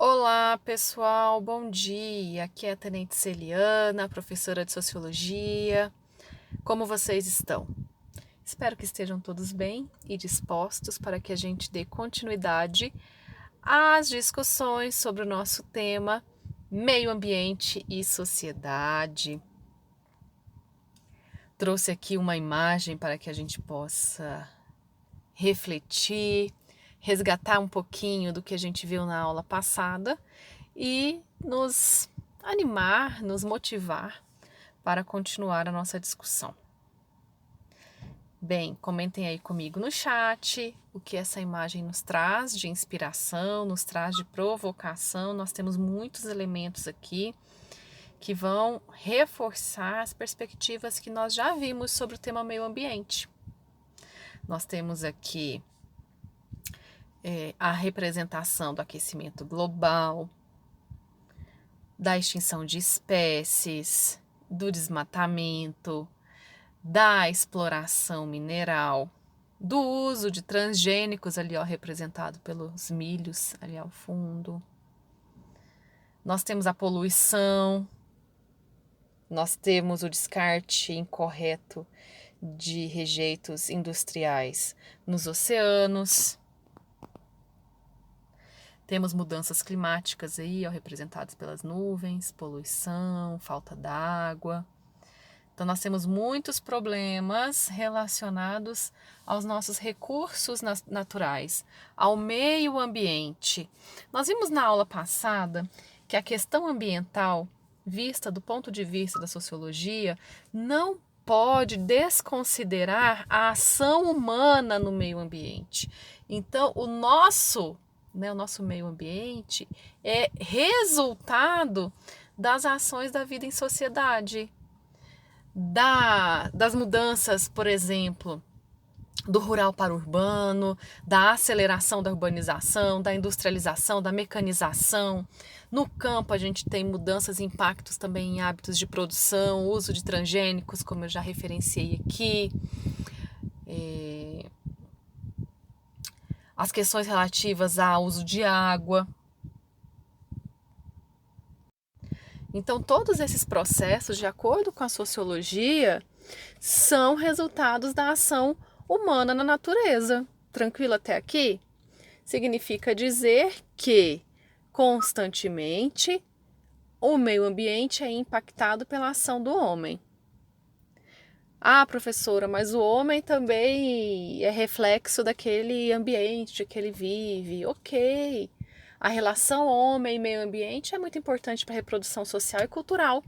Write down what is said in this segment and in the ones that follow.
Olá, pessoal, bom dia. Aqui é a Tenente Celiana, professora de Sociologia. Como vocês estão? Espero que estejam todos bem e dispostos para que a gente dê continuidade às discussões sobre o nosso tema meio ambiente e sociedade. Trouxe aqui uma imagem para que a gente possa refletir, resgatar um pouquinho do que a gente viu na aula passada e nos animar, nos motivar para continuar a nossa discussão. Bem, comentem aí comigo no chat o que essa imagem nos traz de inspiração, nos traz de provocação. Nós temos muitos elementos aqui que vão reforçar as perspectivas que nós já vimos sobre o tema meio ambiente. Nós temos aqui a representação do aquecimento global, da extinção de espécies, do desmatamento, da exploração mineral, do uso de transgênicos ali, ó, representado pelos milhos ali ao fundo. Nós temos a poluição, nós temos o descarte incorreto de rejeitos industriais nos oceanos. Temos mudanças climáticas aí, ó, representadas pelas nuvens, poluição, falta d'água. Então, nós temos muitos problemas relacionados aos nossos recursos naturais, ao meio ambiente. Nós vimos na aula passada que a questão ambiental, vista do ponto de vista da sociologia, não pode desconsiderar a ação humana no meio ambiente. Então, o nosso meio ambiente é resultado das ações da vida em sociedade, das mudanças, por exemplo, do rural para o urbano, da aceleração da urbanização, da industrialização, da mecanização. No campo a gente tem mudanças e impactos também em hábitos de produção, uso de transgênicos, como eu já referenciei aqui. As questões relativas ao uso de água. Então, todos esses processos, de acordo com a sociologia, são resultados da ação humana na natureza. Tranquilo até aqui? Significa dizer que, constantemente, o meio ambiente é impactado pela ação do homem. Ah, professora, mas o homem também é reflexo daquele ambiente que ele vive. Ok. A relação homem e meio ambiente é muito importante para a reprodução social e cultural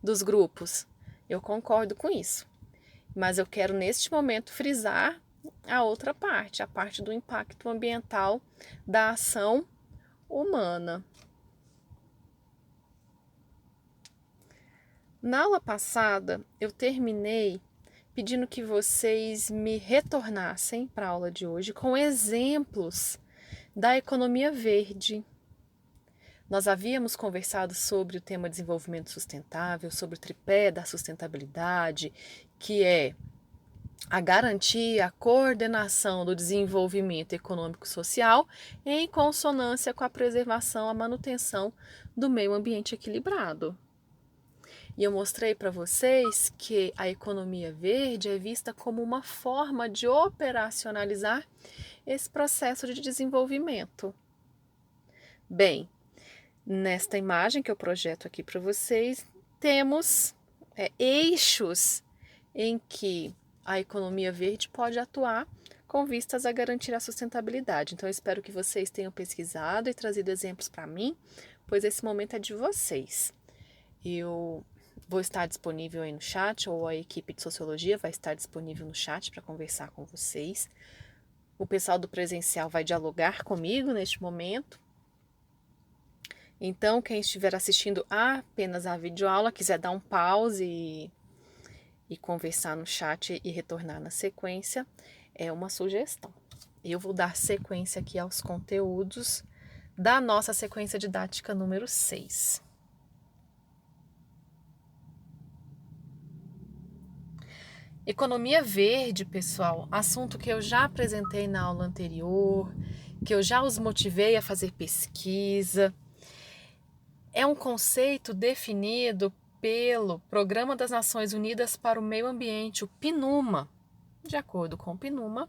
dos grupos. Eu concordo com isso. Mas eu quero, neste momento, frisar a outra parte, a parte do impacto ambiental da ação humana. Na aula passada, eu terminei pedindo que vocês me retornassem para a aula de hoje com exemplos da economia verde. Nós havíamos conversado sobre o tema desenvolvimento sustentável, sobre o tripé da sustentabilidade, que é a garantia, a coordenação do desenvolvimento econômico-social em consonância com a preservação, a manutenção do meio ambiente equilibrado. E eu mostrei para vocês que a economia verde é vista como uma forma de operacionalizar esse processo de desenvolvimento. Bem, nesta imagem que eu projeto aqui para vocês, temos eixos em que a economia verde pode atuar com vistas a garantir a sustentabilidade. Então, eu espero que vocês tenham pesquisado e trazido exemplos para mim, pois esse momento é de vocês. Eu vou estar disponível aí no chat, ou a equipe de sociologia vai estar disponível no chat para conversar com vocês. O pessoal do presencial vai dialogar comigo neste momento. Então, quem estiver assistindo apenas a videoaula, quiser dar um pause e conversar no chat e retornar na sequência, é uma sugestão. Eu vou dar sequência aqui aos conteúdos da nossa sequência didática número 6. Economia verde, pessoal, assunto que eu já apresentei na aula anterior, que eu já os motivei a fazer pesquisa. é um conceito definido pelo Programa das Nações Unidas para o Meio Ambiente, o PNUMA. De acordo com o PNUMA,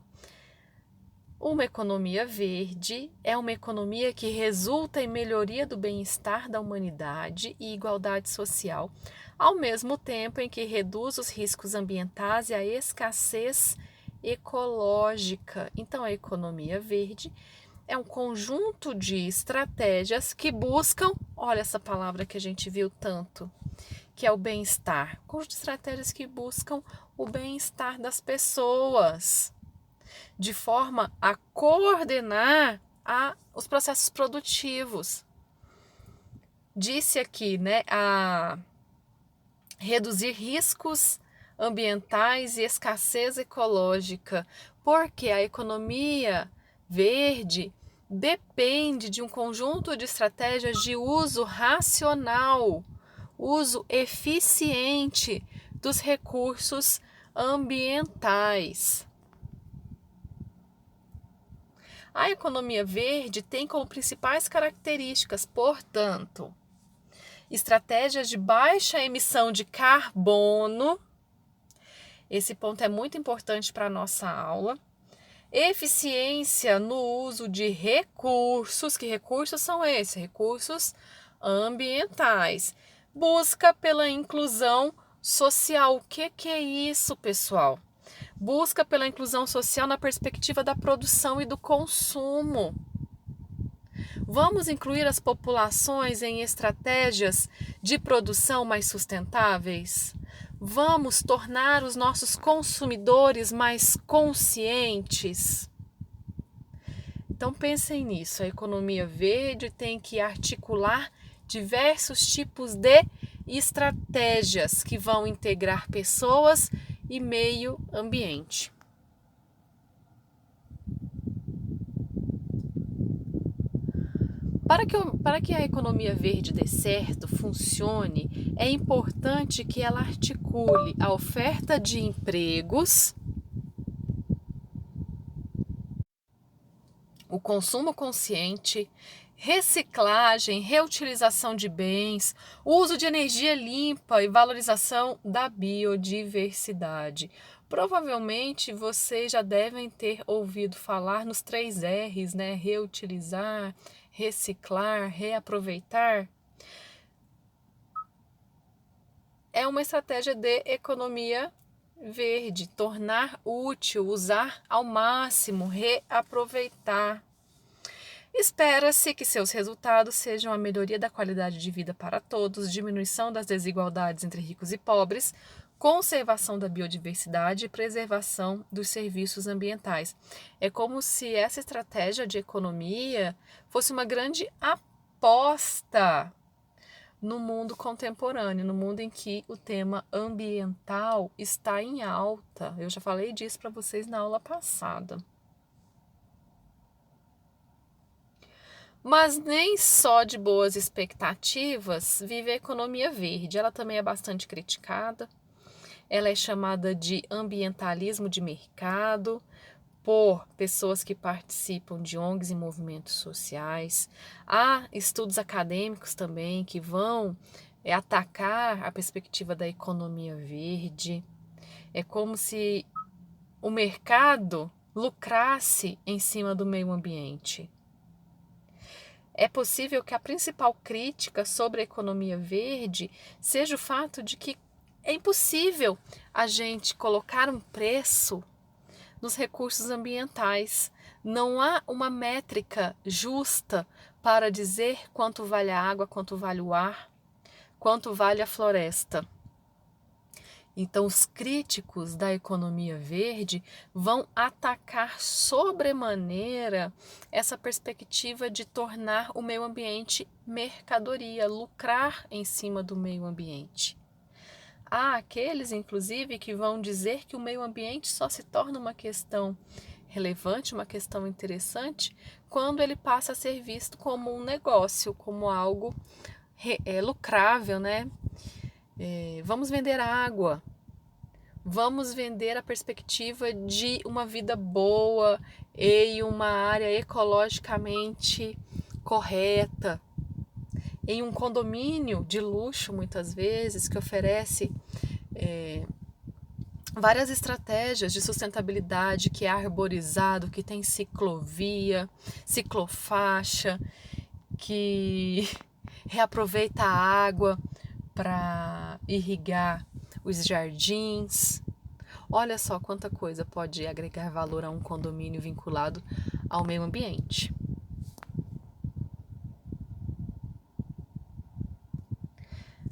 uma economia verde é uma economia que resulta em melhoria do bem-estar da humanidade e igualdade social, ao mesmo tempo em que reduz os riscos ambientais e a escassez ecológica. Então, a economia verde é um conjunto de estratégias que buscam, olha essa palavra que a gente viu tanto, que é o bem-estar. Conjunto de estratégias que buscam o bem-estar das pessoas, de forma a coordenar os processos produtivos. Disse aqui, né, a reduzir riscos ambientais e escassez ecológica, porque a economia verde depende de um conjunto de estratégias de uso racional, uso eficiente dos recursos ambientais. A economia verde tem como principais características, portanto, estratégias de baixa emissão de carbono. Esse ponto é muito importante para a nossa aula. Eficiência no uso de recursos. Que recursos são esses? Recursos ambientais. Busca pela inclusão social. O que é isso, pessoal? Busca pela inclusão social na perspectiva da produção e do consumo. Vamos incluir as populações em estratégias de produção mais sustentáveis? Vamos tornar os nossos consumidores mais conscientes? Então pensem nisso, a economia verde tem que articular diversos tipos de estratégias que vão integrar pessoas e meio ambiente. Para que a economia verde dê certo, funcione, é importante que ela articule a oferta de empregos, o consumo consciente, reciclagem, reutilização de bens, uso de energia limpa e valorização da biodiversidade. Provavelmente vocês já devem ter ouvido falar nos 3 R's, né? Reutilizar, reciclar, reaproveitar. É uma estratégia de economia verde, tornar útil, usar ao máximo, reaproveitar. Espera-se que seus resultados sejam a melhoria da qualidade de vida para todos, diminuição das desigualdades entre ricos e pobres, conservação da biodiversidade e preservação dos serviços ambientais. É como se essa estratégia de economia fosse uma grande aposta no mundo contemporâneo, no mundo em que o tema ambiental está em alta. Eu já falei disso para vocês na aula passada. Mas nem só de boas expectativas vive a economia verde. Ela também é bastante criticada. Ela é chamada de ambientalismo de mercado por pessoas que participam de ONGs e movimentos sociais. Há estudos acadêmicos também que vão atacar a perspectiva da economia verde. É como se o mercado lucrasse em cima do meio ambiente. É possível que a principal crítica sobre a economia verde seja o fato de que é impossível a gente colocar um preço nos recursos ambientais. Não há uma métrica justa para dizer quanto vale a água, quanto vale o ar, quanto vale a floresta. Então, os críticos da economia verde vão atacar sobremaneira essa perspectiva de tornar o meio ambiente mercadoria, lucrar em cima do meio ambiente. Há aqueles, inclusive, que vão dizer que o meio ambiente só se torna uma questão relevante, uma questão interessante, quando ele passa a ser visto como um negócio, como algo lucrável, né? Vamos vender água, vamos vender a perspectiva de uma vida boa e uma área ecologicamente correta. em um condomínio de luxo, muitas vezes, que oferece várias estratégias de sustentabilidade, que é arborizado, que tem ciclovia, ciclofaixa, que reaproveita a água para irrigar os jardins. Olha só quanta coisa pode agregar valor a um condomínio vinculado ao meio ambiente.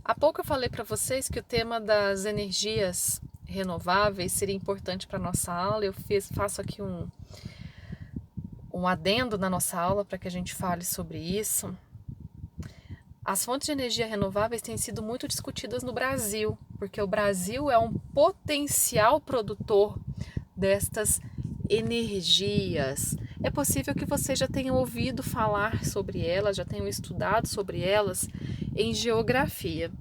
Há pouco eu falei para vocês que o tema das energias renováveis seria importante para a nossa aula. Eu faço aqui um adendo na nossa aula para que a gente fale sobre isso. As fontes de energia renováveis têm sido muito discutidas no Brasil, porque o Brasil é um potencial produtor destas energias. É possível que vocês já tenham ouvido falar sobre elas, já tenham estudado sobre elas em geografia.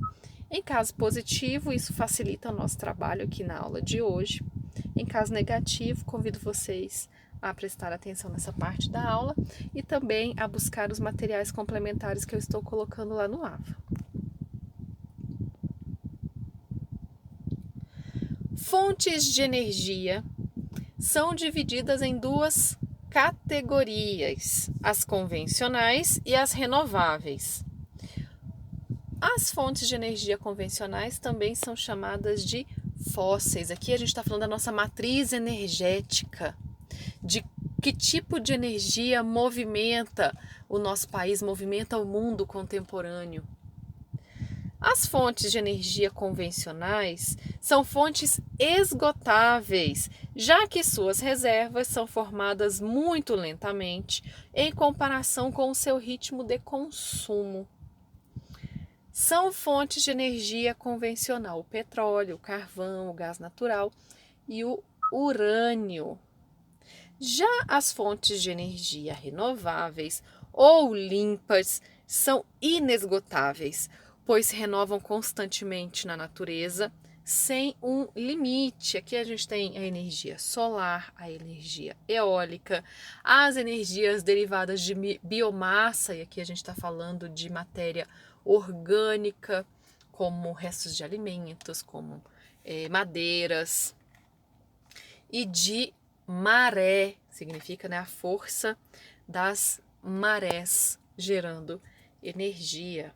Em caso positivo, isso facilita o nosso trabalho aqui na aula de hoje. Em caso negativo, convido vocês a prestar atenção nessa parte da aula e também a buscar os materiais complementares que eu estou colocando lá no AVA. Fontes de energia são divididas em duas categorias, as convencionais e as renováveis. As fontes de energia convencionais também são chamadas de fósseis. Aqui a gente está falando da nossa matriz energética, de que tipo de energia movimenta o nosso país, movimenta o mundo contemporâneo. As fontes de energia convencionais são fontes esgotáveis, já que suas reservas são formadas muito lentamente em comparação com o seu ritmo de consumo. São fontes de energia convencional: o petróleo, o carvão, o gás natural e o urânio. Já as fontes de energia renováveis ou limpas são inesgotáveis, pois se renovam constantemente na natureza sem um limite. Aqui a gente tem a energia solar, a energia eólica, as energias derivadas de biomassa, e aqui a gente está falando de matéria orgânica, como restos de alimentos, como madeiras, e de maré, significa, né, a força das marés gerando energia.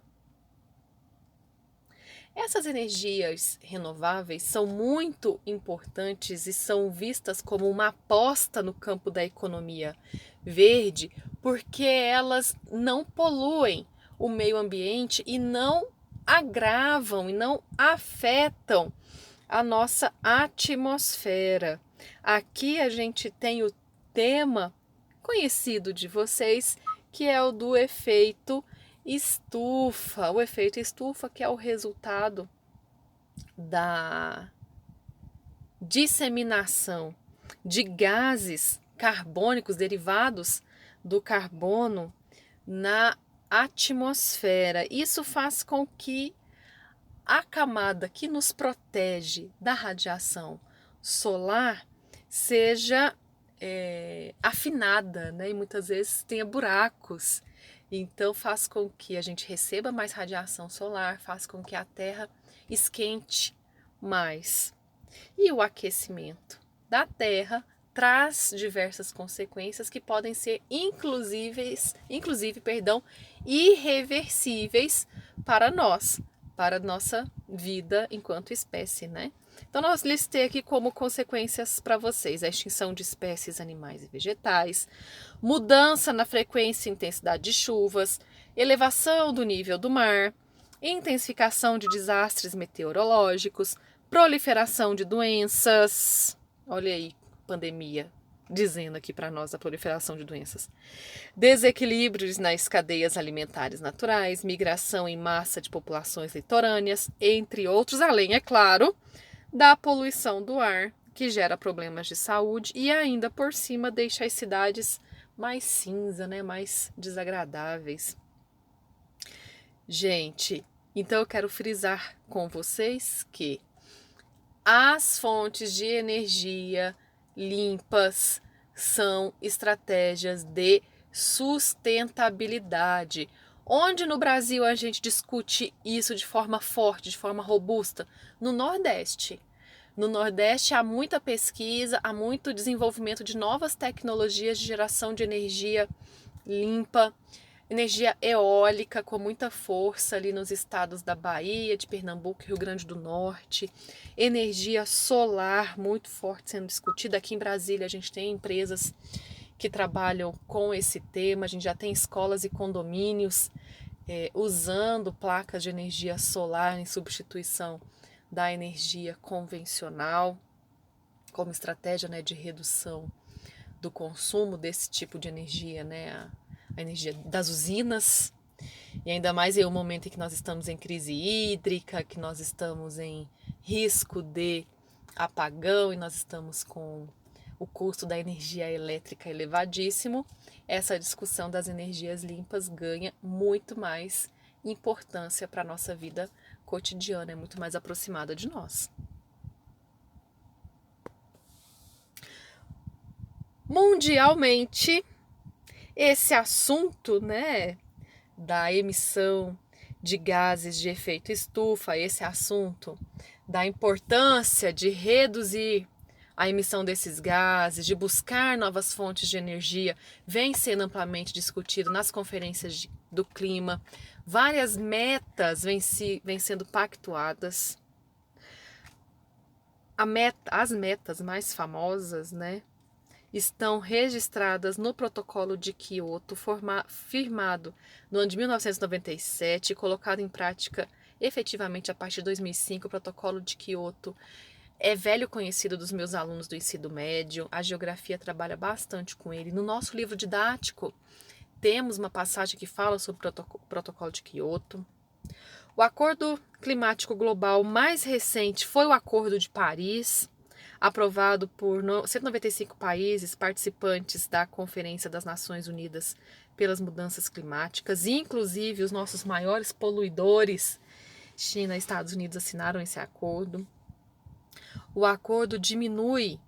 Essas energias renováveis são muito importantes e são vistas como uma aposta no campo da economia verde, porque elas não poluem o meio ambiente e não agravam e não afetam a nossa atmosfera. Aqui a gente tem o tema conhecido de vocês, que é o do efeito estufa. O efeito estufa, que é o resultado da disseminação de gases carbônicos derivados do carbono na atmosfera. Isso faz com que a camada que nos protege da radiação solar seja afinada, né? E muitas vezes tenha buracos. Então faz com que a gente receba mais radiação solar, faz com que a Terra esquente mais. E o aquecimento da Terra traz diversas consequências que podem ser irreversíveis para nós, para a nossa vida enquanto espécie, né? Então, nós listei aqui como consequências para vocês: a extinção de espécies animais e vegetais, mudança na frequência e intensidade de chuvas, elevação do nível do mar, intensificação de desastres meteorológicos, proliferação de doenças. Olha aí, pandemia, dizendo aqui para nós a proliferação de doenças. Desequilíbrios nas cadeias alimentares naturais, migração em massa de populações litorâneas, entre outros, além, é claro, da poluição do ar, que gera problemas de saúde e ainda por cima deixa as cidades mais cinza, né? Mais desagradáveis. Gente, então eu quero frisar com vocês que as fontes de energia limpas são estratégias de sustentabilidade. Onde no Brasil a gente discute isso de forma forte, de forma robusta? No Nordeste. No Nordeste há muita pesquisa, há muito desenvolvimento de novas tecnologias de geração de energia limpa, energia eólica com muita força ali nos estados da Bahia, de Pernambuco e Rio Grande do Norte, energia solar muito forte sendo discutida. Aqui em Brasília a gente tem empresas que trabalham com esse tema, a gente já tem escolas e condomínios usando placas de energia solar em substituição da energia convencional, como estratégia, né, de redução do consumo desse tipo de energia, né, a energia das usinas. E ainda mais em um momento em que nós estamos em crise hídrica, que nós estamos em risco de apagão e nós estamos com o custo da energia elétrica elevadíssimo, essa discussão das energias limpas ganha muito mais importância para a nossa vida cotidiana, é muito mais aproximada de nós. Mundialmente, esse assunto, né, da emissão de gases de efeito estufa, esse assunto da importância de reduzir a emissão desses gases, de buscar novas fontes de energia, vem sendo amplamente discutido nas conferências do clima. Várias metas vêm sendo pactuadas. As metas mais famosas, né, estão registradas no Protocolo de Quioto, firmado no ano de 1997 e colocado em prática efetivamente a partir de 2005. O Protocolo de Quioto é velho conhecido dos meus alunos do ensino médio, a geografia trabalha bastante com ele. No nosso livro didático, temos uma passagem que fala sobre o Protocolo de Quioto. O Acordo Climático Global mais recente foi o Acordo de Paris, aprovado por 195 países participantes da Conferência das Nações Unidas pelas Mudanças Climáticas, inclusive os nossos maiores poluidores, China e Estados Unidos, assinaram esse acordo. O acordo diminui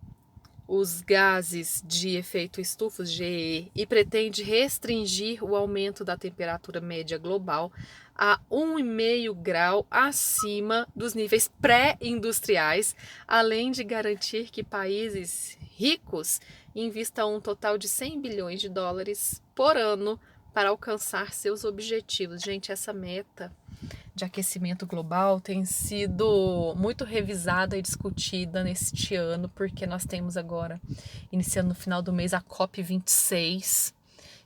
os gases de efeito estufa, GE, e pretende restringir o aumento da temperatura média global a 1,5 grau acima dos níveis pré-industriais, além de garantir que países ricos invistam um total de 100 bilhões de dólares por ano para alcançar seus objetivos. Gente, essa meta de aquecimento global tem sido muito revisada e discutida neste ano, porque nós temos agora, iniciando no final do mês, a COP26,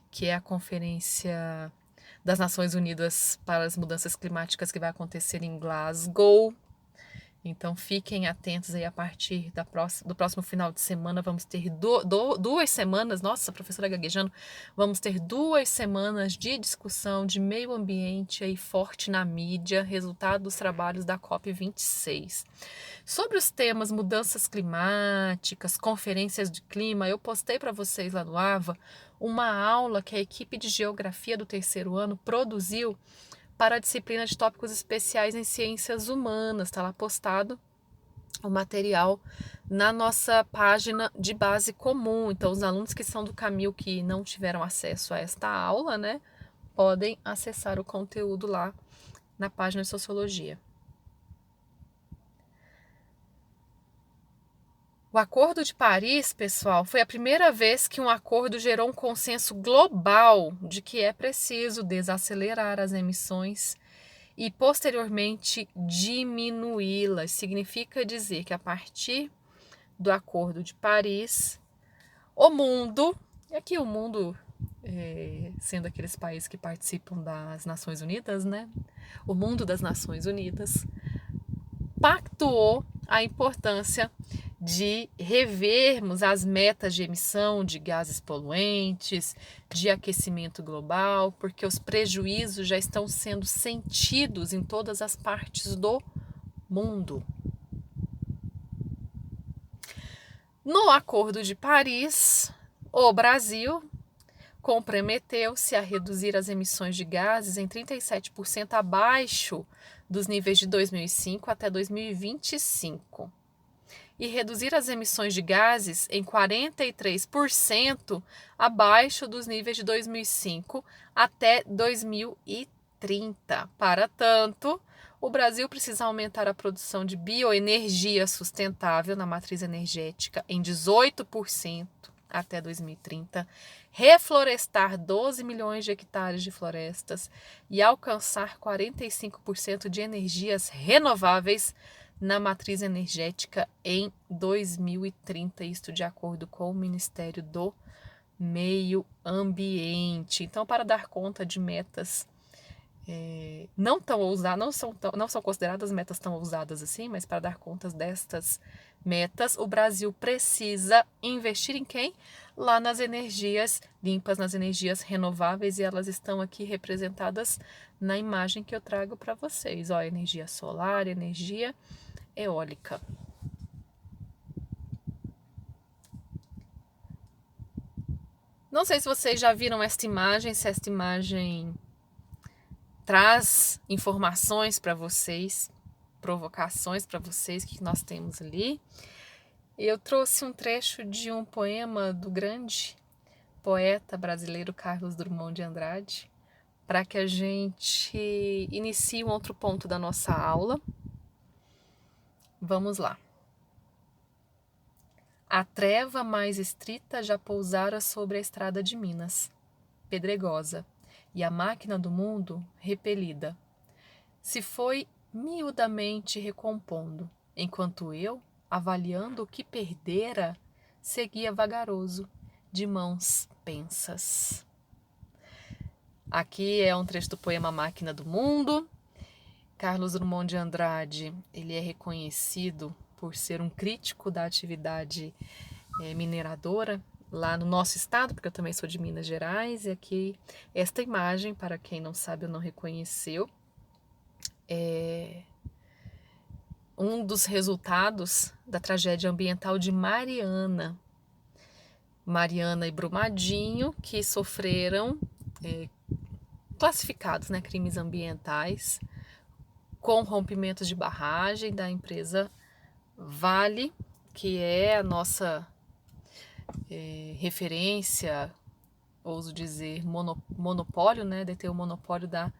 que é a Conferência das Nações Unidas para as Mudanças Climáticas, que vai acontecer em Glasgow. Então fiquem atentos aí, a partir do próximo final de semana vamos ter 2 semanas, nossa, professora gaguejando, vamos ter 2 semanas de discussão de meio ambiente aí forte na mídia, resultado dos trabalhos da COP26. Sobre os temas mudanças climáticas, conferências de clima, eu postei para vocês lá no AVA uma aula que a equipe de geografia do 3º ano produziu para a disciplina de tópicos especiais em ciências humanas. Está lá postado o material na nossa página de base comum. Então, os alunos que são do Camil, que não tiveram acesso a esta aula, né, podem acessar o conteúdo lá na página de Sociologia. O Acordo de Paris, pessoal, foi a primeira vez que um acordo gerou um consenso global de que é preciso desacelerar as emissões e, posteriormente, diminuí-las. Significa dizer que, a partir do Acordo de Paris, o mundo, e aqui o mundo sendo aqueles países que participam das Nações Unidas, né? O mundo das Nações Unidas pactuou a importância de revermos as metas de emissão de gases poluentes, de aquecimento global, porque os prejuízos já estão sendo sentidos em todas as partes do mundo. No Acordo de Paris, o Brasil comprometeu-se a reduzir as emissões de gases em 37% abaixo dos níveis de 2005 até 2025. e reduzir as emissões de gases em 43% abaixo dos níveis de 2005 até 2030. Para tanto, o Brasil precisa aumentar a produção de bioenergia sustentável na matriz energética em 18% até 2030, reflorestar 12 milhões de hectares de florestas e alcançar 45% de energias renováveis na matriz energética em 2030, isto de acordo com o Ministério do Meio Ambiente. Então, para dar conta de metas não são consideradas metas tão ousadas assim, mas para dar conta destas metas, o Brasil precisa investir em quem? Lá nas energias limpas, nas energias renováveis, e elas estão aqui representadas na imagem que eu trago para vocês. Ó, energia solar, energia eólica. Não sei se vocês já viram esta imagem, se esta imagem traz informações para vocês, provocações para vocês que nós temos ali. Eu trouxe um trecho de um poema do grande poeta brasileiro Carlos Drummond de Andrade, para que a gente inicie um outro ponto da nossa aula. Vamos lá. A treva mais estrita já pousara sobre a estrada de Minas, pedregosa, e a máquina do mundo, repelida, se foi miudamente recompondo, enquanto eu, avaliando o que perdera, seguia vagaroso, de mãos pensas. Aqui é um trecho do poema Máquina do Mundo. Carlos Drummond de Andrade, ele é reconhecido por ser um crítico da atividade mineradora lá no nosso estado, porque eu também sou de Minas Gerais, e aqui esta imagem, para quem não sabe ou não reconheceu, é um dos resultados da tragédia ambiental de Mariana e Brumadinho, que sofreram classificados, crimes ambientais, com rompimentos de barragem da empresa Vale, que é a nossa referência, ouso dizer, monopólio, deter o monopólio da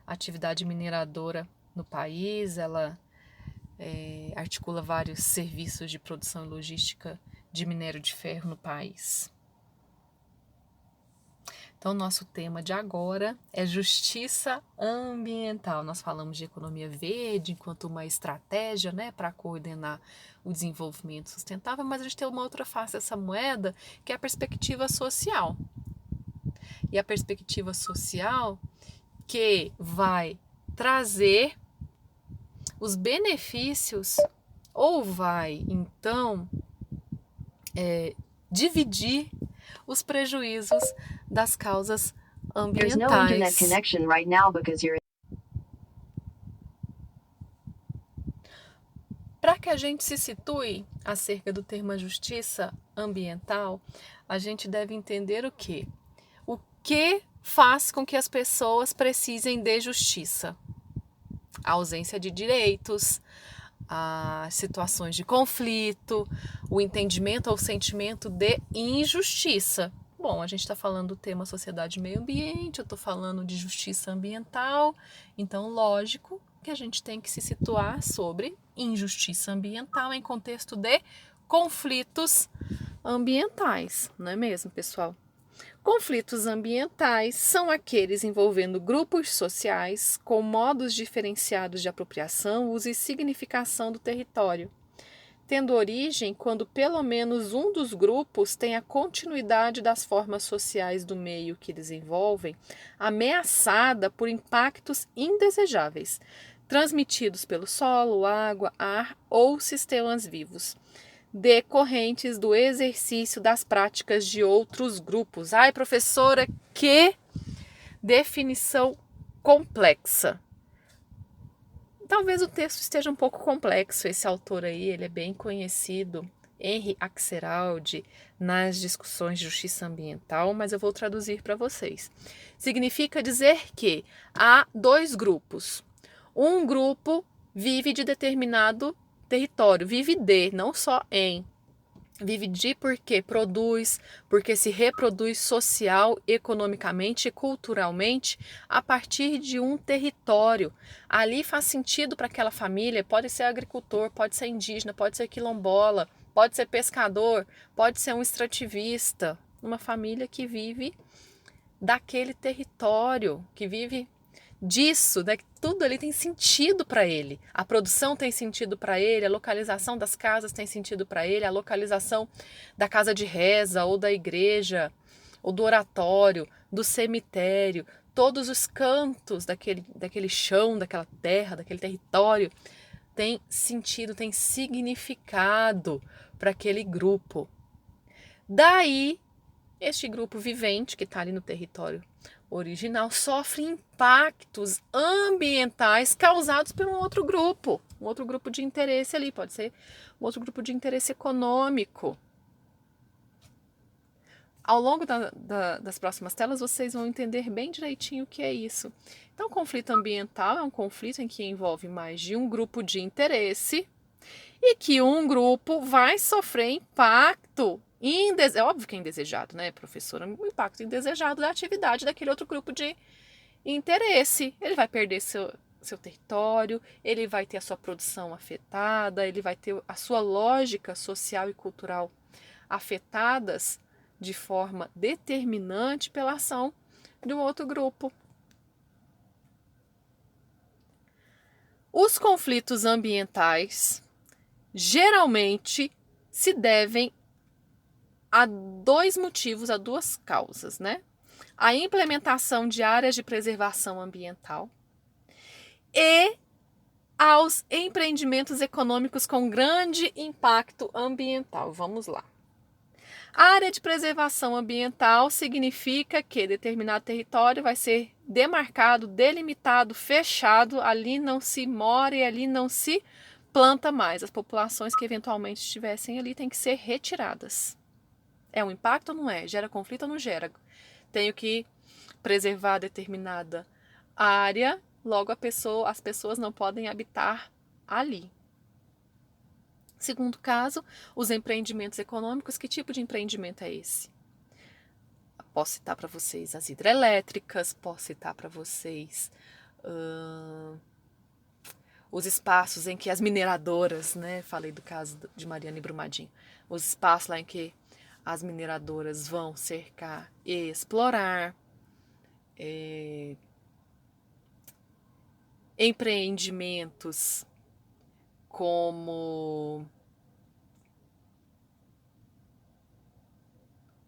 atividade mineradora no país. Ela articula vários serviços de produção e logística de minério de ferro no país. Então, nosso tema de agora é justiça ambiental. Nós falamos de economia verde enquanto uma estratégia, para coordenar o desenvolvimento sustentável, mas a gente tem uma outra face dessa moeda, que é a perspectiva social. E a perspectiva social que vai trazer os benefícios ou vai, então, dividir os prejuízos das causas ambientais. Para que a gente se situe acerca do termo justiça ambiental, a gente deve entender o quê? O que faz com que as pessoas precisem de justiça? A ausência de direitos, as situações de conflito, o entendimento ou sentimento de injustiça. Bom, a gente está falando do tema sociedade e meio ambiente, eu estou falando de justiça ambiental, então lógico que a gente tem que se situar sobre injustiça ambiental em contexto de conflitos ambientais, não é mesmo, pessoal? Conflitos ambientais são aqueles envolvendo grupos sociais com modos diferenciados de apropriação, uso e significação do território, tendo origem quando pelo menos um dos grupos tem a continuidade das formas sociais do meio que desenvolvem ameaçada por impactos indesejáveis, transmitidos pelo solo, água, ar ou sistemas vivos, decorrentes do exercício das práticas de outros grupos. Ai, professora, que definição complexa! Talvez o texto esteja um pouco complexo. Esse autor aí, ele é bem conhecido, Henri Axelrod, nas discussões de justiça ambiental, mas eu vou traduzir para vocês. Significa dizer que há dois grupos. Um grupo vive de determinado território, vive de, não só em. Vive de porque produz, porque se reproduz social, economicamente e culturalmente a partir de um território. Ali faz sentido para aquela família, pode ser agricultor, pode ser indígena, pode ser quilombola, pode ser pescador, pode ser um extrativista. Uma família que vive daquele território, que vive disso, né? Tudo ali tem sentido para ele. A produção tem sentido para ele, a localização das casas tem sentido para ele, a localização da casa de reza ou da igreja, ou do oratório, do cemitério, todos os cantos daquele chão, daquela terra, daquele território tem sentido, tem significado para aquele grupo. Daí, este grupo vivente que está ali no território original sofre impactos ambientais causados por um outro grupo de interesse ali, pode ser um outro grupo de interesse econômico. Ao longo das próximas telas, vocês vão entender bem direitinho o que é isso. Então, o conflito ambiental é um conflito em que envolve mais de um grupo de interesse e que um grupo vai sofrer impacto é óbvio que é indesejado, né, professora? Um impacto indesejado da atividade daquele outro grupo de interesse. Ele vai perder seu território, ele vai ter a sua produção afetada, ele vai ter a sua lógica social e cultural afetadas de forma determinante pela ação de um outro grupo. Os conflitos ambientais geralmente se devem a dois motivos, a duas causas, né? A implementação de áreas de preservação ambiental e aos empreendimentos econômicos com grande impacto ambiental. Vamos lá. A área de preservação ambiental significa que determinado território vai ser demarcado, delimitado, fechado, ali não se mora e ali não se planta mais. As populações que eventualmente estivessem ali têm que ser retiradas. É um impacto ou não é? Gera conflito ou não gera? Tenho que preservar determinada área, logo as pessoas não podem habitar ali. Segundo caso, os empreendimentos econômicos. Que tipo de empreendimento é esse? Posso citar para vocês as hidrelétricas, posso citar para vocês os espaços em que as mineradoras, né? Falei do caso de Mariana e Brumadinho. Os espaços lá em que as mineradoras vão cercar e explorar, empreendimentos como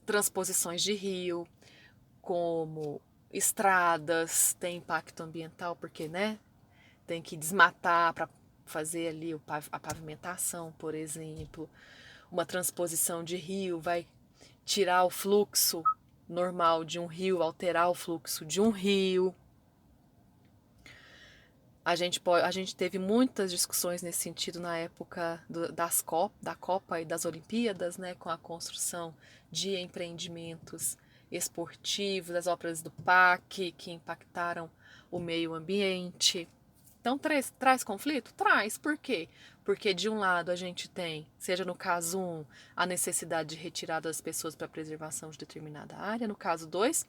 transposições de rio, como estradas, tem impacto ambiental porque, né, tem que desmatar para fazer ali a pavimentação, por exemplo. Uma transposição de rio vai tirar o fluxo normal de um rio, alterar o fluxo de um rio. A gente teve muitas discussões nesse sentido na época da Copa e das Olimpíadas, né, com a construção de empreendimentos esportivos, as obras do PAC que impactaram o meio ambiente. Então, traz conflito? Traz. Por quê? Porque de um lado a gente tem, seja no caso 1, a necessidade de retirada das pessoas para a preservação de determinada área. No caso 2,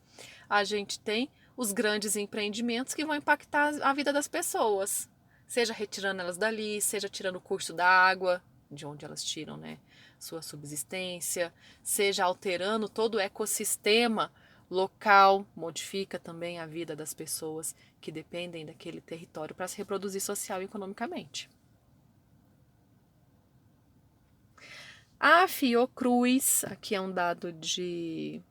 a gente tem os grandes empreendimentos que vão impactar a vida das pessoas. Seja retirando elas dali, seja tirando o curso da água, de onde elas tiram, né, sua subsistência, seja alterando todo o ecossistema local, modifica também a vida das pessoas que dependem daquele território para se reproduzir social e economicamente. A Fiocruz, aqui é um dado de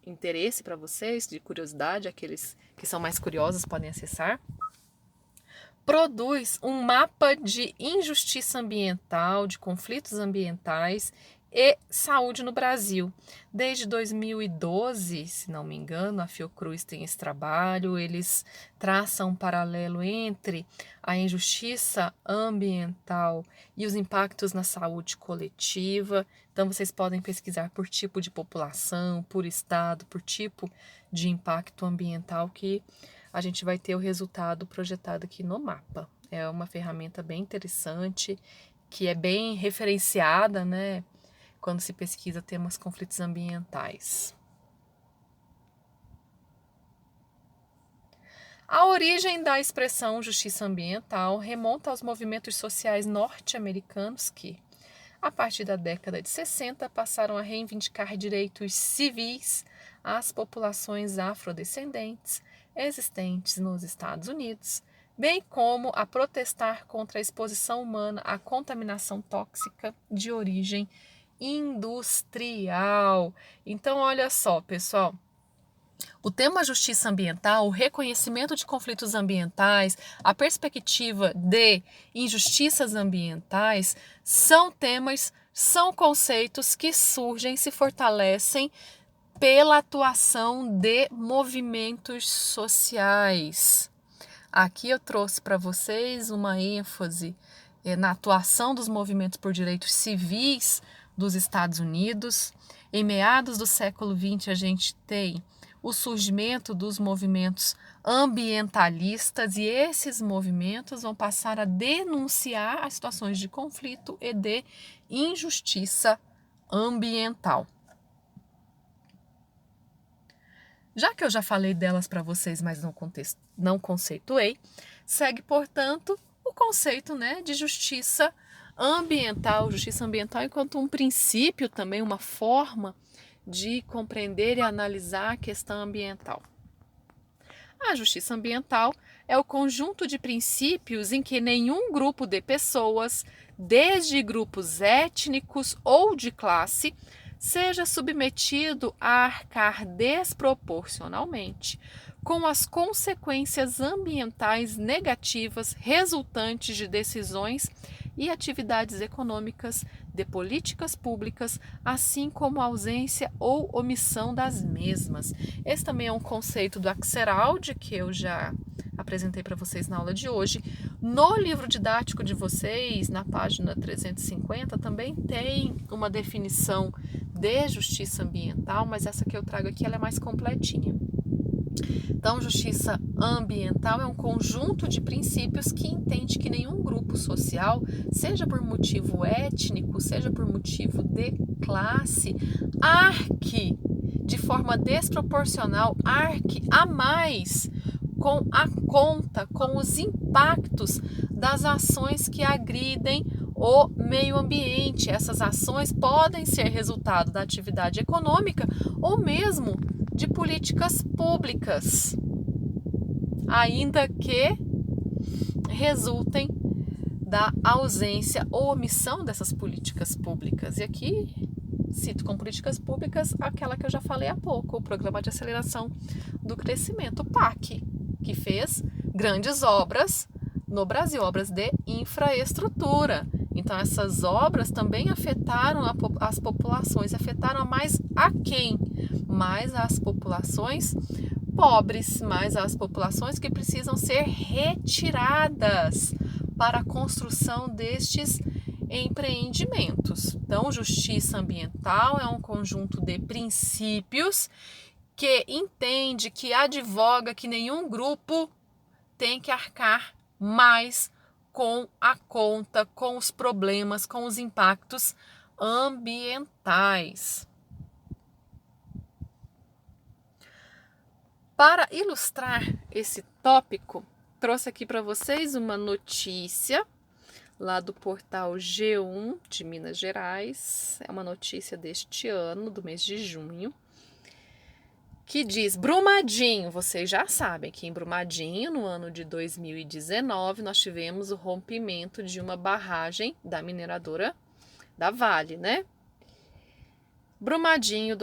interesse para vocês, de curiosidade, aqueles que são mais curiosos podem acessar, produz um mapa de injustiça ambiental, de conflitos ambientais e saúde no Brasil. Desde 2012, se não me engano, a Fiocruz tem esse trabalho, eles traçam um paralelo entre a injustiça ambiental e os impactos na saúde coletiva. Então, vocês podem pesquisar por tipo de população, por estado, por tipo de impacto ambiental que a gente vai ter o resultado projetado aqui no mapa. É uma ferramenta bem interessante que é bem referenciada, né, quando se pesquisa temas conflitos ambientais. A origem da expressão justiça ambiental remonta aos movimentos sociais norte-americanos que, a partir da década de 60, passaram a reivindicar direitos civis às populações afrodescendentes existentes nos Estados Unidos, bem como a protestar contra a exposição humana à contaminação tóxica de origem industrial. Então, olha só, pessoal. O tema justiça ambiental, o reconhecimento de conflitos ambientais, a perspectiva de injustiças ambientais são temas, são conceitos que surgem, se fortalecem pela atuação de movimentos sociais. Aqui eu trouxe para vocês uma ênfase na atuação dos movimentos por direitos civis dos Estados Unidos. Em meados do século XX, a gente tem o surgimento dos movimentos ambientalistas e esses movimentos vão passar a denunciar as situações de conflito e de injustiça ambiental. Já que eu já falei delas para vocês, mas não conceituei, segue, portanto, o conceito, né, de justiça ambiental enquanto um princípio também, uma forma de compreender e analisar a questão ambiental. A justiça ambiental é o conjunto de princípios em que nenhum grupo de pessoas, desde grupos étnicos ou de classe, seja submetido a arcar desproporcionalmente com as consequências ambientais negativas resultantes de decisões e atividades econômicas, de políticas públicas, assim como a ausência ou omissão das mesmas. Esse também é um conceito do Axelrod, que eu já apresentei para vocês na aula de hoje. No livro didático de vocês, na página 350, também tem uma definição de justiça ambiental, mas essa que eu trago aqui ela é mais completinha. Então, justiça ambiental é um conjunto de princípios que entende que nenhum grupo social, seja por motivo étnico, seja por motivo de classe, arque de forma desproporcional, arque a mais com a conta, com os impactos das ações que agridem o meio ambiente. Essas ações podem ser resultado da atividade econômica ou mesmo de políticas públicas, ainda que resultem da ausência ou omissão dessas políticas públicas. E aqui cito como políticas públicas aquela que eu já falei há pouco, o Programa de Aceleração do Crescimento, o PAC, que fez grandes obras no Brasil, obras de infraestrutura. Então, essas obras também afetaram as populações, afetaram mais a quem? Mais as populações pobres, mais as populações que precisam ser retiradas para a construção destes empreendimentos. Então, justiça ambiental é um conjunto de princípios que entende, que advoga que nenhum grupo tem que arcar mais com a conta, com os problemas, com os impactos ambientais. Para ilustrar esse tópico, trouxe aqui para vocês uma notícia lá do portal G1 de Minas Gerais. É uma notícia deste ano, do mês de junho, que diz: Brumadinho. Vocês já sabem que em Brumadinho, no ano de 2019, nós tivemos o rompimento de uma barragem da mineradora da Vale, né? Brumadinho,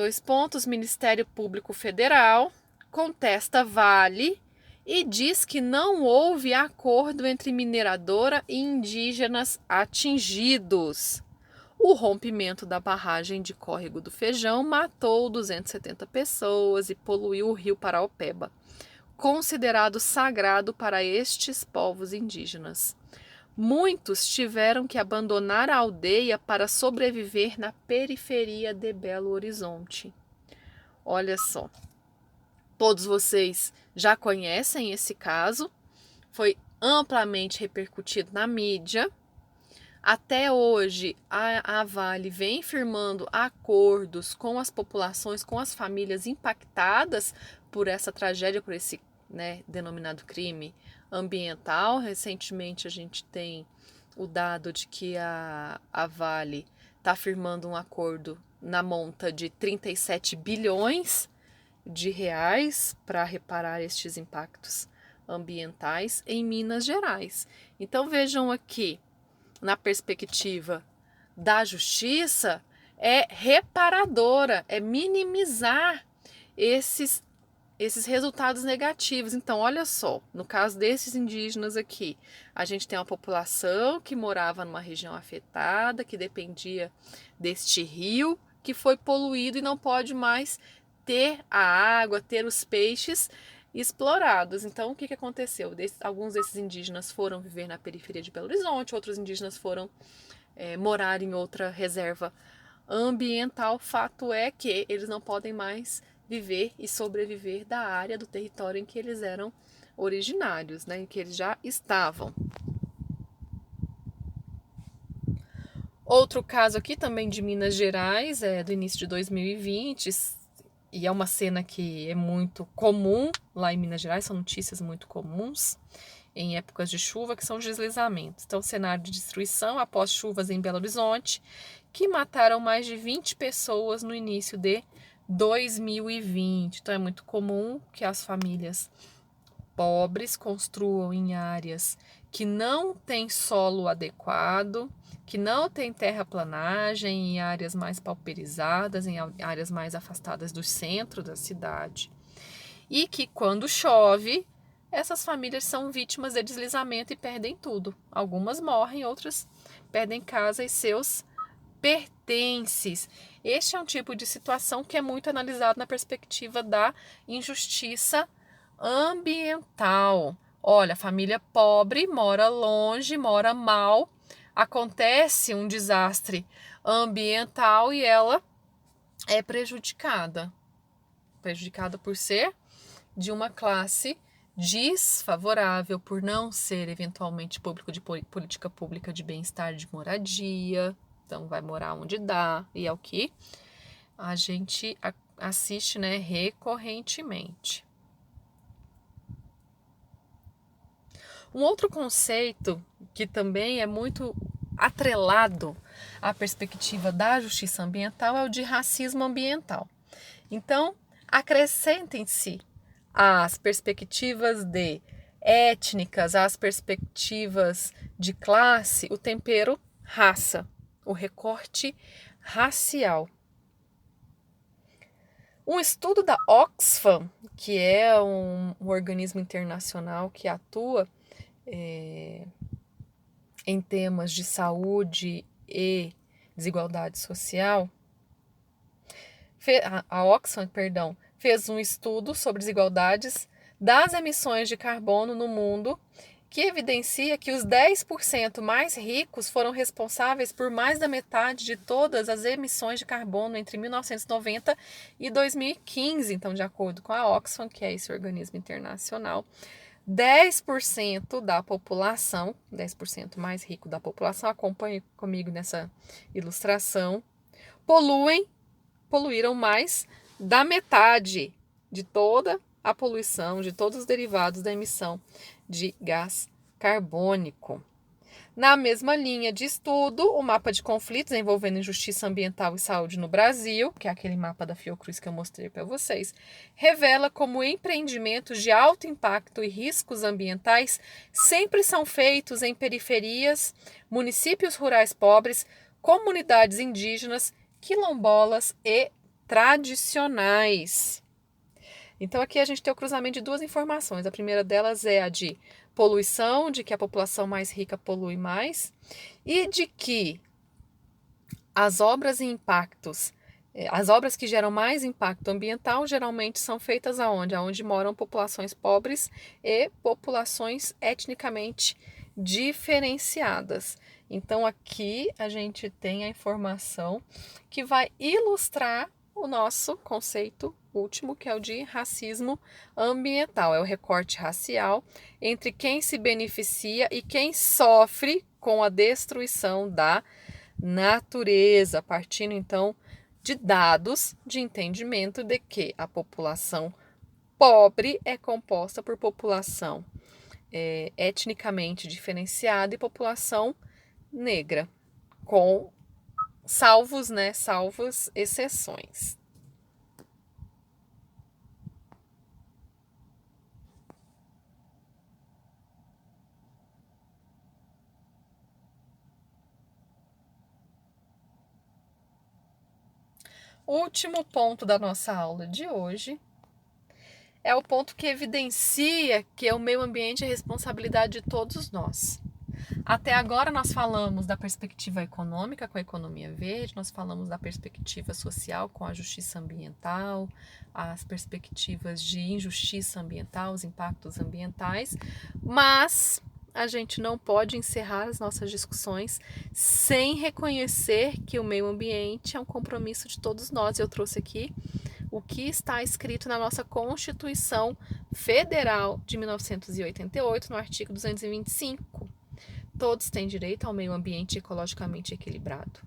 Ministério Público Federal contesta Vale e diz que não houve acordo entre mineradora e indígenas atingidos. O rompimento da barragem de Córrego do Feijão matou 270 pessoas e poluiu o rio Paraopeba, considerado sagrado para estes povos indígenas. Muitos tiveram que abandonar a aldeia para sobreviver na periferia de Belo Horizonte. Olha só, todos vocês já conhecem esse caso, foi amplamente repercutido na mídia. Até hoje, a Vale vem firmando acordos com as populações, com as famílias impactadas por essa tragédia, por esse, né, denominado crime ambiental. Recentemente a gente tem o dado de que a Vale está firmando um acordo na monta de 37 bilhões de reais para reparar estes impactos ambientais em Minas Gerais. Então vejam aqui, na perspectiva da justiça, é reparadora, é minimizar esses resultados negativos. Então, olha só, no caso desses indígenas aqui, a gente tem uma população que morava numa região afetada, que dependia deste rio, que foi poluído e não pode mais ter a água, ter os peixes explorados. Então, o que aconteceu? Alguns desses indígenas foram viver na periferia de Belo Horizonte, outros indígenas foram morar em outra reserva ambiental. Fato é que eles não podem mais viver e sobreviver da área do território em que eles eram originários, né, em que eles já estavam. Outro caso aqui também de Minas Gerais, do início de 2020, e é uma cena que é muito comum lá em Minas Gerais, são notícias muito comuns em épocas de chuva, que são os deslizamentos. Então, cenário de destruição após chuvas em Belo Horizonte, que mataram mais de 20 pessoas no início de 2020. Então, é muito comum que as famílias pobres construam em áreas que não têm solo adequado, que não tem terraplanagem, em áreas mais pauperizadas, em áreas mais afastadas do centro da cidade. E que quando chove, essas famílias são vítimas de deslizamento e perdem tudo. Algumas morrem, outras perdem casa e seus pertences. Este é um tipo de situação que é muito analisado na perspectiva da injustiça ambiental. Olha, a família pobre mora longe, mora mal, acontece um desastre ambiental e ela é prejudicada. Prejudicada por ser de uma classe desfavorável, por não ser eventualmente público de política pública de bem-estar, de moradia. Então vai morar onde dá, e é o que a gente assiste, né, recorrentemente. Um outro conceito que também é muito atrelado à perspectiva da justiça ambiental é o de racismo ambiental. Então, acrescentem-se as perspectivas de étnicas, as perspectivas de classe, o tempero raça, o recorte racial. Um estudo da Oxfam, que é um organismo internacional que atua em temas de saúde e desigualdade social, a Oxfam, fez um estudo sobre desigualdades das emissões de carbono no mundo, que evidencia que os 10% mais ricos foram responsáveis por mais da metade de todas as emissões de carbono entre 1990 e 2015. Então, de acordo com a Oxfam, que é esse organismo internacional, 10% da população, 10% mais rico da população, acompanhe comigo nessa ilustração, poluíram mais da metade de toda a poluição, de todos os derivados da emissão de gás carbônico. Na mesma linha de estudo, o mapa de conflitos envolvendo injustiça ambiental e saúde no Brasil, que é aquele mapa da Fiocruz que eu mostrei para vocês, revela como empreendimentos de alto impacto e riscos ambientais sempre são feitos em periferias, municípios rurais pobres, comunidades indígenas, quilombolas e tradicionais. Então aqui a gente tem o cruzamento de duas informações. A primeira delas é a de poluição, de que a população mais rica polui mais, e de que as obras e impactos, as obras que geram mais impacto ambiental geralmente são feitas aonde? Aonde moram populações pobres e populações etnicamente diferenciadas. Então aqui a gente tem a informação que vai ilustrar o nosso conceito último, que é o de racismo ambiental. É o recorte racial entre quem se beneficia e quem sofre com a destruição da natureza, partindo então de dados de entendimento de que a população pobre é composta por população etnicamente diferenciada e população negra, com salvos exceções. O último ponto da nossa aula de hoje é o ponto que evidencia que o meio ambiente é responsabilidade de todos nós. Até agora nós falamos da perspectiva econômica com a economia verde, nós falamos da perspectiva social com a justiça ambiental, as perspectivas de injustiça ambiental, os impactos ambientais, mas a gente não pode encerrar as nossas discussões sem reconhecer que o meio ambiente é um compromisso de todos nós. Eu trouxe aqui o que está escrito na nossa Constituição Federal de 1988, no artigo 225. Todos têm direito ao meio ambiente ecologicamente equilibrado,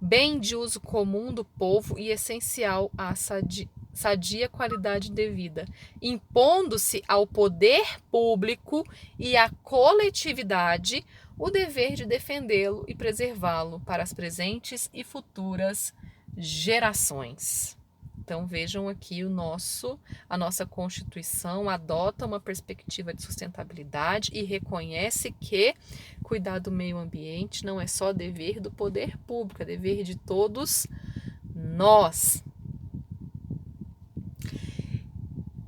bem de uso comum do povo e essencial à sadia qualidade de vida, impondo-se ao poder público e à coletividade o dever de defendê-lo e preservá-lo para as presentes e futuras gerações. Então vejam aqui a nossa Constituição adota uma perspectiva de sustentabilidade e reconhece que cuidar do meio ambiente não é só dever do poder público, é dever de todos nós.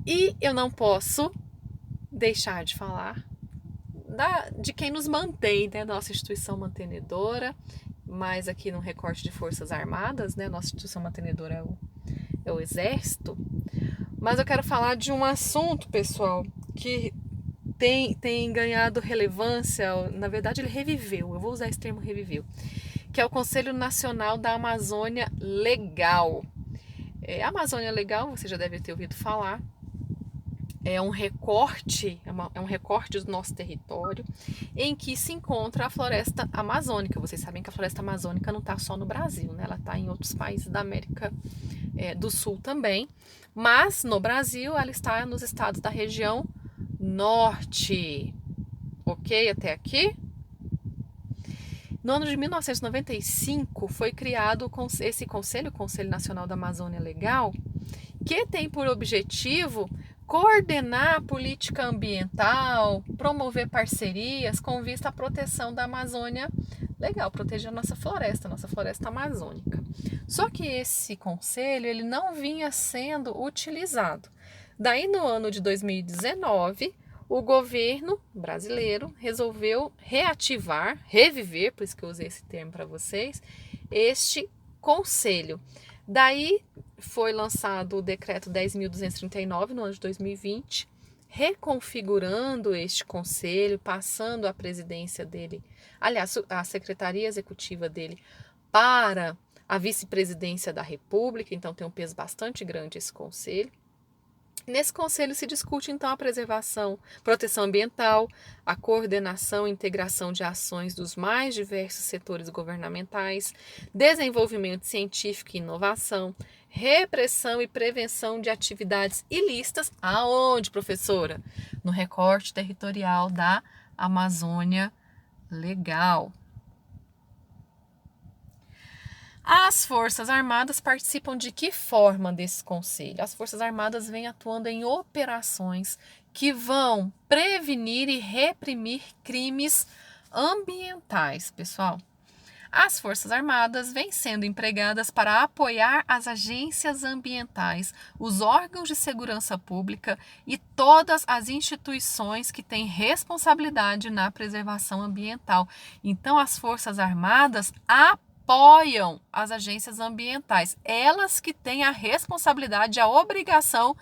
E eu não posso deixar de falar de quem nos mantém, né? Nossa instituição mantenedora, mas aqui no recorte de Forças Armadas, né? Nossa instituição mantenedora é o Exército. Mas eu quero falar de um assunto, pessoal, que tem ganhado relevância, na verdade ele reviveu, eu vou usar esse termo reviveu, que é o Conselho Nacional da Amazônia Legal. A Amazônia Legal, você já deve ter ouvido falar, é um recorte do nosso território em que se encontra a floresta amazônica. Vocês sabem que a floresta amazônica não está só no Brasil, né? Ela está em outros países da América do Sul também, mas no Brasil ela está nos estados da região norte. Ok? Até aqui? No ano de 1995 foi criado esse conselho, o Conselho Nacional da Amazônia Legal, que tem por objetivo coordenar a política ambiental, promover parcerias com vista à proteção da Amazônia Legal, proteger a nossa floresta amazônica. Só que esse conselho ele não vinha sendo utilizado. Daí no ano de 2019, o governo brasileiro resolveu reviver, por isso que eu usei esse termo para vocês, este conselho. Daí foi lançado o decreto 10.239 no ano de 2020, reconfigurando este conselho, passando a presidência dele, aliás, a secretaria executiva dele para a vice-presidência da República, então tem um peso bastante grande esse conselho. Nesse conselho se discute então a preservação, proteção ambiental, a coordenação e integração de ações dos mais diversos setores governamentais, desenvolvimento científico e inovação, repressão e prevenção de atividades ilícitas. Aonde, professora? No recorte territorial da Amazônia Legal. As Forças Armadas participam de que forma desse conselho? As Forças Armadas vêm atuando em operações que vão prevenir e reprimir crimes ambientais, pessoal. As Forças Armadas vêm sendo empregadas para apoiar as agências ambientais, os órgãos de segurança pública e todas as instituições que têm responsabilidade na preservação ambiental. Então, as Forças Armadas apoiam as agências ambientais, elas que têm a responsabilidade, a obrigação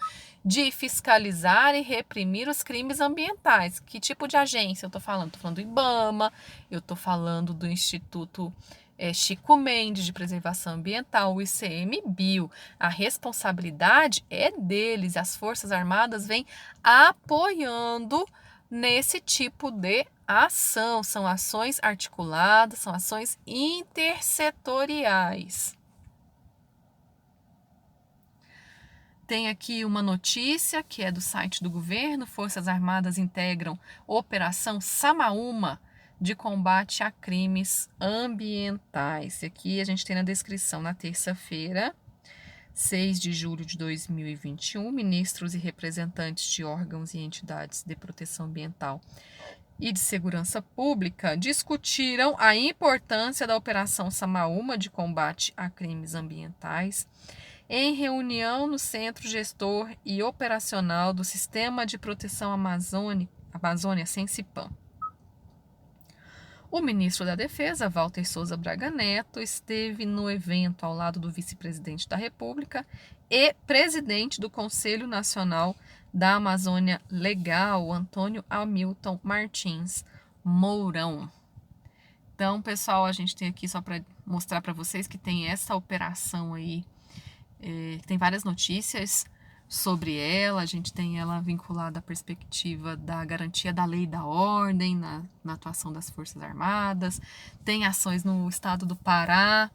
de fiscalizar e reprimir os crimes ambientais. Que tipo de agência eu estou falando? Estou falando do IBAMA, eu estou falando do Instituto Chico Mendes de Preservação Ambiental, o ICMBio. A responsabilidade é deles, as Forças Armadas vêm apoiando nesse tipo de ação, são ações articuladas, são ações intersetoriais. Tem aqui uma notícia que é do site do governo: Forças Armadas integram Operação Samaúma de combate a crimes ambientais. E aqui a gente tem na descrição, na terça-feira, 6 de julho de 2021, ministros e representantes de órgãos e entidades de proteção ambiental e de segurança pública discutiram a importância da Operação Samaúma de combate a crimes ambientais em reunião no Centro Gestor e Operacional do Sistema de Proteção Amazônia Sensipan. O ministro da Defesa, Walter Souza Braga Neto, esteve no evento ao lado do vice-presidente da República e presidente do Conselho Nacional da Amazônia Legal, Antônio Hamilton Martins Mourão. Então, pessoal, a gente tem aqui só para mostrar para vocês que tem essa operação aí, tem várias notícias sobre ela. A gente tem ela vinculada à perspectiva da garantia da lei e da ordem na atuação das Forças Armadas. Tem ações no estado do Pará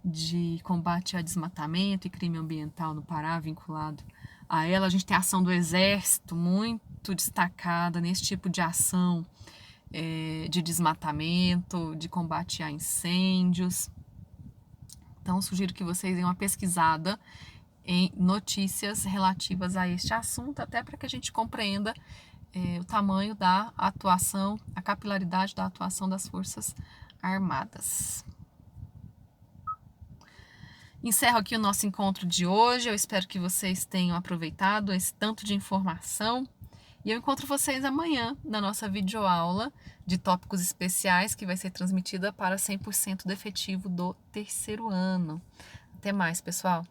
de combate a desmatamento e crime ambiental no Pará vinculado a ela. A gente tem a ação do Exército muito destacada nesse tipo de ação de desmatamento, de combate a incêndios. Então, sugiro que vocês deem uma pesquisada em notícias relativas a este assunto, até para que a gente compreenda o tamanho da atuação, a capilaridade da atuação das Forças Armadas. Encerro aqui o nosso encontro de hoje. Eu espero que vocês tenham aproveitado esse tanto de informação. E eu encontro vocês amanhã na nossa videoaula de tópicos especiais, que vai ser transmitida para 100% do efetivo do terceiro ano. Até mais, pessoal!